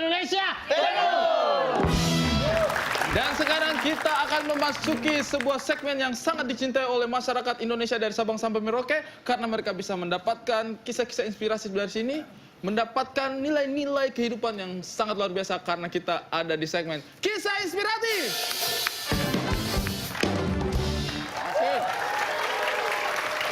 Indonesia. Dan sekarang kita akan memasuki sebuah segmen yang sangat dicintai oleh masyarakat Indonesia dari Sabang sampai Merauke. Karena mereka bisa mendapatkan kisah-kisah inspirasi dari sini. Mendapatkan nilai-nilai kehidupan yang sangat luar biasa. Karena kita ada di segmen Kisah Inspiratif.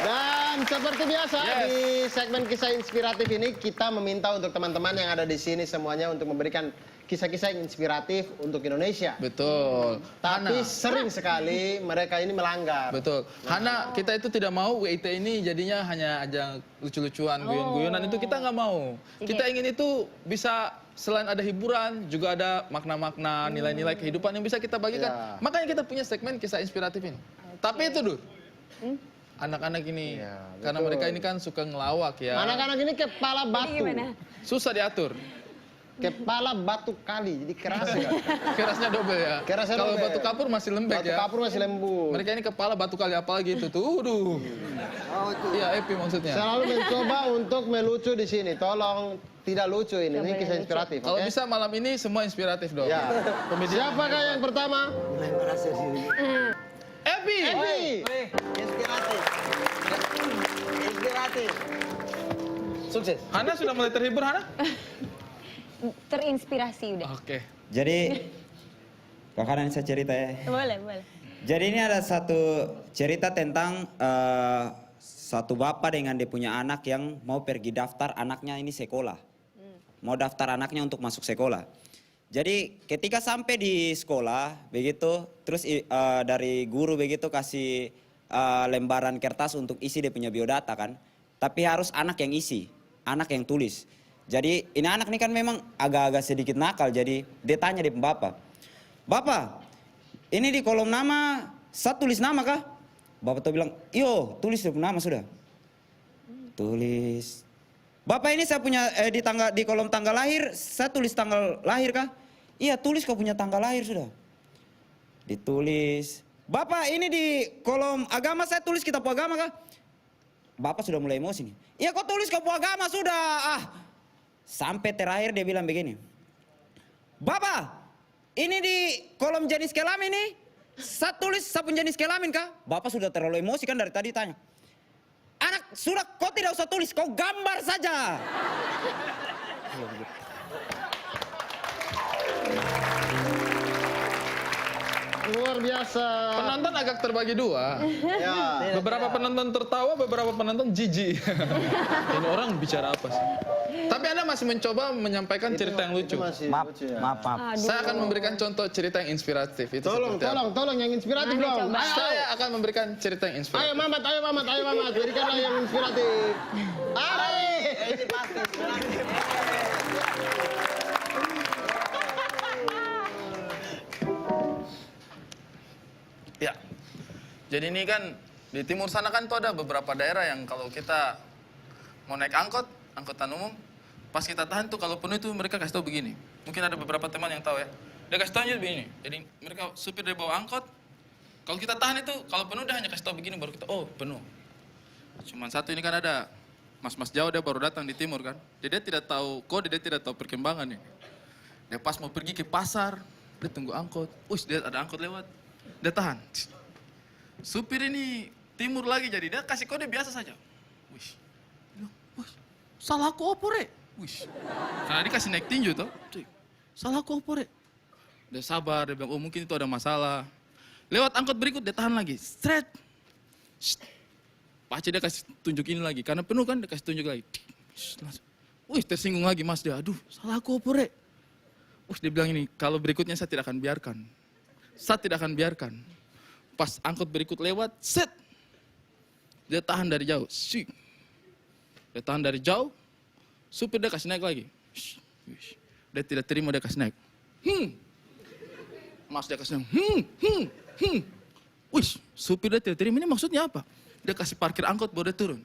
Dan seperti biasa di segmen Kisah Inspiratif ini kita meminta untuk teman-teman yang ada di sini semuanya untuk memberikan kisah-kisah inspiratif untuk Indonesia. Betul. Tapi Hana. sering sekali mereka ini melanggar. Betul. Hana, kita itu tidak mau WIT ini jadinya hanya ajang lucu-lucuan, guyon-guyonan itu kita nggak mau. Kita ingin itu bisa selain ada hiburan, juga ada makna-makna, nilai-nilai kehidupan yang bisa kita bagikan. Makanya kita punya segmen Kisah Inspiratif ini. Tapi itu, Dur. Anak-anak ini, karena mereka ini kan suka ngelawak ya. Anak-anak ini kepala batu. Susah diatur. Kepala batu kali, jadi keras ya. Kerasnya double ya. Kerasnya Kalau double. batu kapur masih lembek Batu ya. kapur masih lembut. Mereka ini kepala batu kali apalagi itu tuh. Iya, Epi maksudnya. Selalu mencoba untuk melucu di sini. Tolong tidak lucu ini kisah inspiratif. Kalau bisa malam ini semua inspiratif dong. Ya. Siapakah yang pertama? Mulai merasa diri. Epi. Inspiratif. Inspiratif. Sukses. Hana sudah mulai terhibur, Hana? Terinspirasi udah. Oke. Jadi, bakalan saya cerita ya. Boleh, boleh. Jadi ini ada satu cerita tentang satu bapak dengan dia punya anak yang mau pergi daftar anaknya ini sekolah. Mau daftar anaknya untuk masuk sekolah. Jadi ketika sampai di sekolah, begitu, terus dari guru begitu kasih lembaran kertas untuk isi dia punya biodata kan. Tapi harus anak yang isi, anak yang tulis. Jadi ini anak ini kan memang agak-agak sedikit nakal, jadi dia tanya di bapak. Bapak, ini di kolom nama, saya tulis nama kah? Bapak tuh bilang, iyo tulis nama sudah. Tulis. Bapak ini saya punya di kolom tanggal lahir, saya tulis tanggal lahir kah? Iya tulis kau punya tanggal lahir sudah. Ditulis. Bapak ini di kolom agama saya tulis kitab agama kah? Bapak sudah mulai emosi nih. Iya kau tulis kitab agama sudah. Sampai terakhir dia bilang begini. Bapak, ini di kolom jenis kelamin ini, saya tulis saya punya jenis kelamin kah? Bapak sudah terlalu emosi kan dari tadi tanya. Anak, sudah kau tidak usah tulis, kau gambar saja. Luar biasa. Penonton agak terbagi dua. Ya. Beberapa penonton tertawa, beberapa penonton jijik. Ini orang bicara apa sih? Tapi Anda masih mencoba menyampaikan cerita yang lucu. Maaf. Saya akan memberikan contoh cerita yang inspiratif. Itu seperti apa? Tolong yang inspiratif dong. Saya akan memberikan cerita yang inspiratif. Ayo Mamat, berikanlah yang inspiratif. Ayo. Ini pasti inspiratif. Ya, jadi ini kan di timur sana kan tuh ada beberapa daerah yang kalau kita mau naik angkutan umum, pas kita tahan tuh kalau penuh itu mereka kasih tahu begini. Mungkin ada beberapa teman yang tahu ya. Dia kasih tahu begini. Jadi mereka supir dari bawa angkot, kalau kita tahan itu kalau penuh dia hanya kasih tahu begini baru kita oh penuh. Cuman satu ini kan ada mas-mas Jawa dia baru datang di timur kan. Jadi dia tidak tahu kode, dia tidak tahu perkembangan nih. Dia pas mau pergi ke pasar, dia tunggu angkot. Dia ada angkot lewat. Dia tahan. Supir ini timur lagi jadi dia kasih kode biasa saja. Wih, salah aku apa re? Wih, karena dia kasih naik tinju toh. Salah aku apa re? Dia sabar, dia bilang oh mungkin itu ada masalah. Lewat angkot berikut dia tahan lagi. Straight. Pace dia kasih tunjuk ini lagi karena penuh kan dia kasih tunjuk lagi. Wih, tersinggung lagi mas dia. Aduh, salah aku apa re? Dia bilang ini kalau berikutnya saya tidak akan biarkan. Saya tidak akan biarkan. Pas angkot berikut lewat, set. Dia tahan dari jauh. Dia tahan dari jauh, supir dia kasih naik lagi. Dia tidak terima dia kasih naik. Mas dia kasih naik. Supir dia tidak terima ini maksudnya apa? Dia kasih parkir angkot baru dia turun.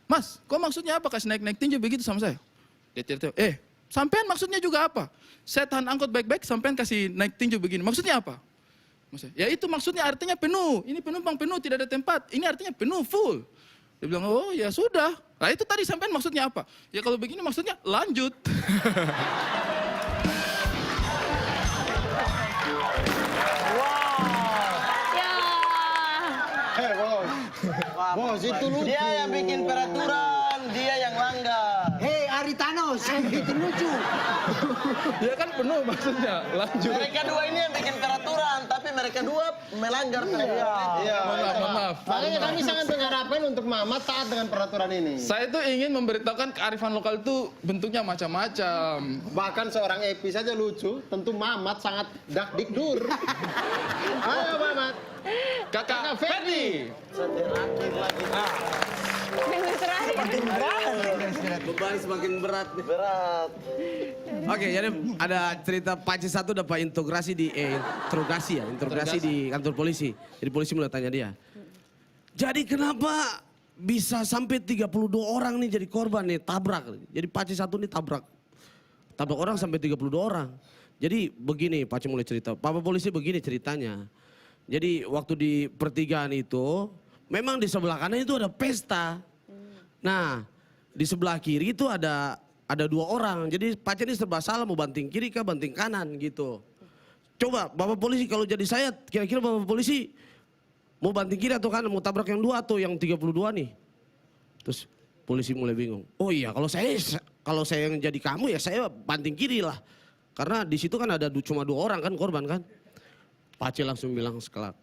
Mas, kok maksudnya apa kasih naik tinju begitu sama saya? Dia tidak tahu. Sampean maksudnya juga apa? Saya tahan angkot baik-baik, sampean kasih naik tinju begini. Maksudnya apa? Ya itu maksudnya artinya penuh. Ini penumpang penuh, tidak ada tempat. Ini artinya penuh, full. Dia bilang, oh ya sudah. Nah itu tadi sampean maksudnya apa? Ya kalau begini maksudnya lanjut. Thanos itu lucu. Dia yang bikin peraturan, dia yang langgar. Hei, Ari Thanos, itu lucu. Dia kan penuh maksudnya. Lanjut. Mereka dua ini yang bikin peraturan, tapi mereka dua melanggar peraturan. Iya. Maaf. Makanya kami sangat mengharapkan untuk Mamat taat dengan peraturan ini. Saya tuh ingin memberitahukan kearifan lokal itu bentuknya macam-macam. Bahkan seorang Epi saja lucu, tentu Mamat sangat dakdikdur. Ayo Mamat. Kakak Ferdi. Minggu terakhir. Beban semakin berat. Berat. Oke, jadi ada cerita Pace satu dapat interogasi di kantor polisi. Jadi polisi mulai tanya dia. Jadi kenapa bisa sampai 32 orang nih jadi korban nih tabrak. Jadi Pace satu nih tabrak orang sampai 32 orang. Jadi begini Pace mulai cerita. Papa polisi begini ceritanya. Jadi waktu di pertigaan itu memang di sebelah kanan itu ada pesta. Nah, di sebelah kiri itu ada 2 orang. Jadi Pace ini serba salah mau banting kiri kah banting kanan gitu. Coba Bapak polisi kalau jadi saya kira-kira Bapak polisi mau banting kiri atau kanan, mau tabrak yang 2 atau yang 32 nih. Terus polisi mulai bingung. Oh iya kalau saya yang jadi kamu ya saya banting kiri lah. Karena di situ kan ada cuma 2 orang kan korban kan. Pace langsung bilang sekelak.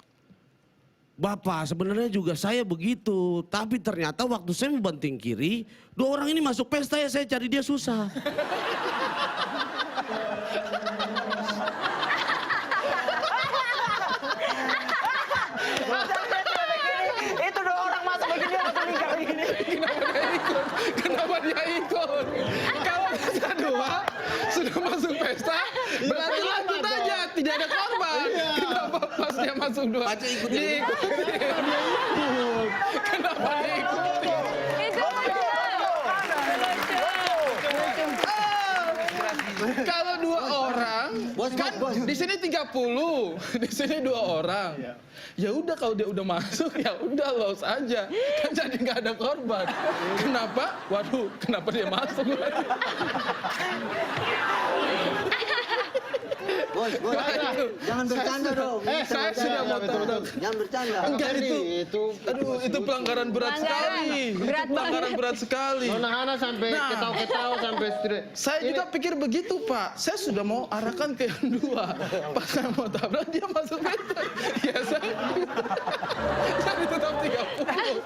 Bapak sebenarnya juga saya begitu. Tapi ternyata waktu saya mau banting kiri, 2 orang ini masuk pesta ya saya cari dia susah. Itu 2 orang masuk begini, dia langsung lingkar begini. Kenapa dia ikut? Kalau kita 2 sudah masuk pesta, berarti lanjut aja, tidak ada korban. Kenapa pas dia masuk 2? Pace ikut Dia ikut. Kenapa dia ikut? Itu lucu. Kalau 2 orang, kan di sini 30, di sini 2 orang. Ya udah kalau dia udah masuk ya udah los aja, kan jadi nggak ada korban. Kenapa? Waduh, kenapa dia masuk? Bos, jangan bercanda dong. Saya sudah mau tahu dong. Jangan bercanda. Enggak itu, Aduh, itu pelanggaran berat sekali. Berat Itu pelanggaran berat sekali. Nona Hana sampai Nah. ketawa-ketawa sampai Saya juga pikir begitu Pak. Saya sudah mau arahkan ke yang 2. Pas saya mau tabrak dia masuk pesta. Ya saya. Jadi tetap 30.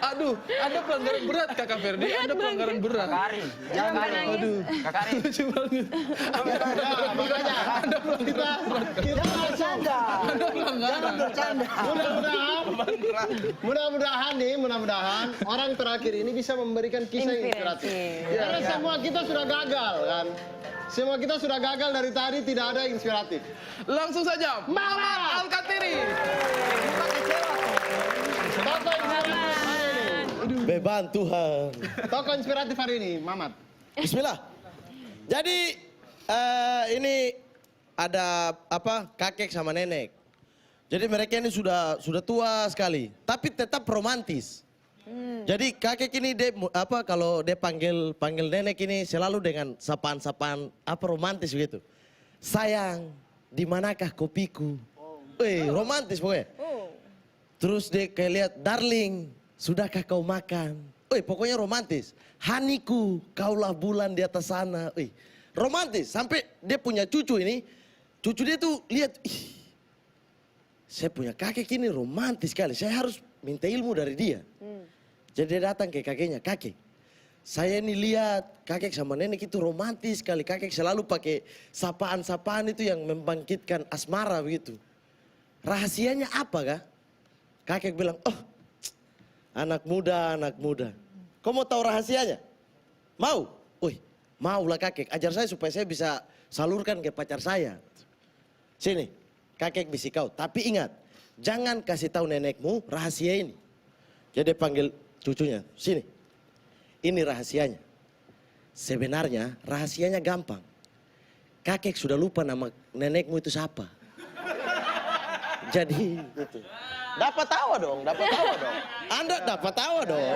Aduh, ada pelanggaran berat Kakak Ferdi. Ada pelanggaran berat. Jangan nangis. Lucu banget. makanya kita bercanda. Ada pelanggaran. Mudah-mudahan orang terakhir ini bisa memberikan kisah inspiratif. Karena semua kita sudah gagal kan. Semua kita sudah gagal dari tadi, tidak ada inspiratif. Langsung saja, Mamat Al-Katiri. Tokoh inspiratif hari ini. Beban Tuhan. Tokoh inspiratif hari ini, Mamat. Bismillah. Jadi ini ada apa kakek sama nenek. Jadi mereka ini sudah tua sekali, tapi tetap romantis. Jadi kakek ini kalau dia panggil nenek ini selalu dengan sapaan-sapaan apa romantis begitu. Sayang, di manakah kopiku? Romantis pokoknya. Terus dia kayak lihat, darling, sudahkah kau makan? Pokoknya romantis. Haniku, kaulah bulan di atas sana. Romantis. Sampai dia punya cucu ini, cucu dia tuh lihat, saya punya kakek ini romantis sekali. Saya harus minta ilmu dari dia. Jadi dia datang ke kakeknya, kakek. Saya ini lihat kakek sama nenek itu romantis sekali. Kakek selalu pakai sapaan-sapaan itu yang membangkitkan asmara begitu. Rahasianya apa kah? Kakek bilang, anak muda. Kau mau tahu rahasianya? Mau? Maulah kakek. Ajar saya supaya saya bisa salurkan ke pacar saya. Sini, kakek bisi kau. Tapi ingat, jangan kasih tahu nenekmu rahasia ini. Jadi panggil cucunya, sini. Ini rahasianya. Sebenarnya rahasianya gampang. Kakek sudah lupa nama nenekmu itu siapa. Jadi gitu. Dapat tawa dong. Anda dapat tawa dong.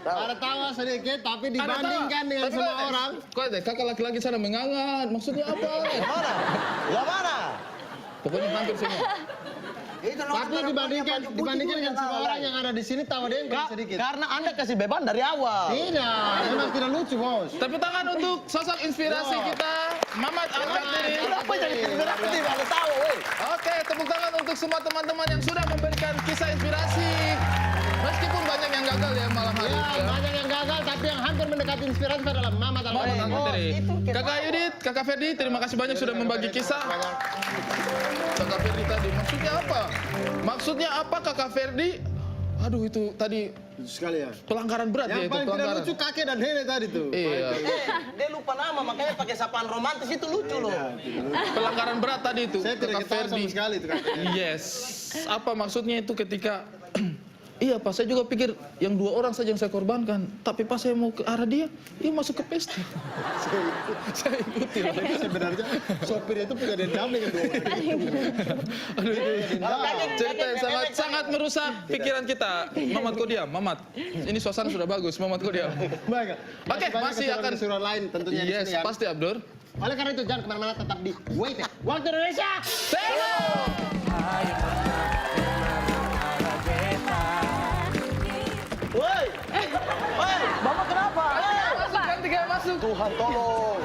Ada tawa sedikit, tapi dibandingkan dengan semua orang. Kok ada kakak laki-laki sana mengangat, maksudnya apa? Yang mana? Pokoknya hampir semua. Itu loh, Tapi dibandingkan Pak Jokowi dibandingkan juga dengan semua kalah. orang yang ada di sini tahu dia yang sedikit. Karena Anda kasih beban dari awal. Tidak, memang tidak lucu, Bos. Tepuk tangan untuk sosok inspirasi kita, Mamat Al-Fatiri. Kenapa jadi inspirasi? Baru tahu, woi. Oke, tepuk tangan untuk semua teman-teman yang sudah memberikan kisah inspirasi. Meskipun banyak yang gagal ya malam hari Ya, ini. Ya. banyak yang gagal, tapi yang hampir mendekati inspirasi adalah Mamat Mamat Al-Fatiri. Al-Fatiri. Kakak Yudit, Kakak Ferdi, terima kasih banyak sudah membagi kisah. Kakak Ferdi tadi, maksudnya apa? Maksudnya apa Kakak Ferdi? Aduh itu tadi Sekali ya. pelanggaran berat ya Yang itu paling tidak pelanggaran. lucu kakek dan nenek tadi tuh. Iya, Dia lupa nama, makanya pakai sapaan romantis itu lucu loh. pelanggaran berat tadi itu. Saya tidak Kakak ketawa Ferdi. sama sekali itu kakek. Yes. Apa maksudnya itu ketika iya Pak, saya juga pikir yang 2 orang saja yang saya korbankan. Tapi pas saya mau ke arah dia masuk ke pesta. Saya ikuti. Tapi sebenarnya sopir itu punya dendam dengan 2 orang. Aduh, itu cerita yang sangat merusak pikiran kita. Mamat kau diam, Mamat. Ini suasana sudah bagus, Mamat kau diam. Baik. Oke, masih akan keseruan lain tentunya di Yes, sini ya. pasti Abdur. Oleh karena itu jangan kemana-mana, tetap di Wait. Waktu Indonesia. Woi, woi, Bapak kenapa? Masuk, kan 3 masuk. Tuhan tolong.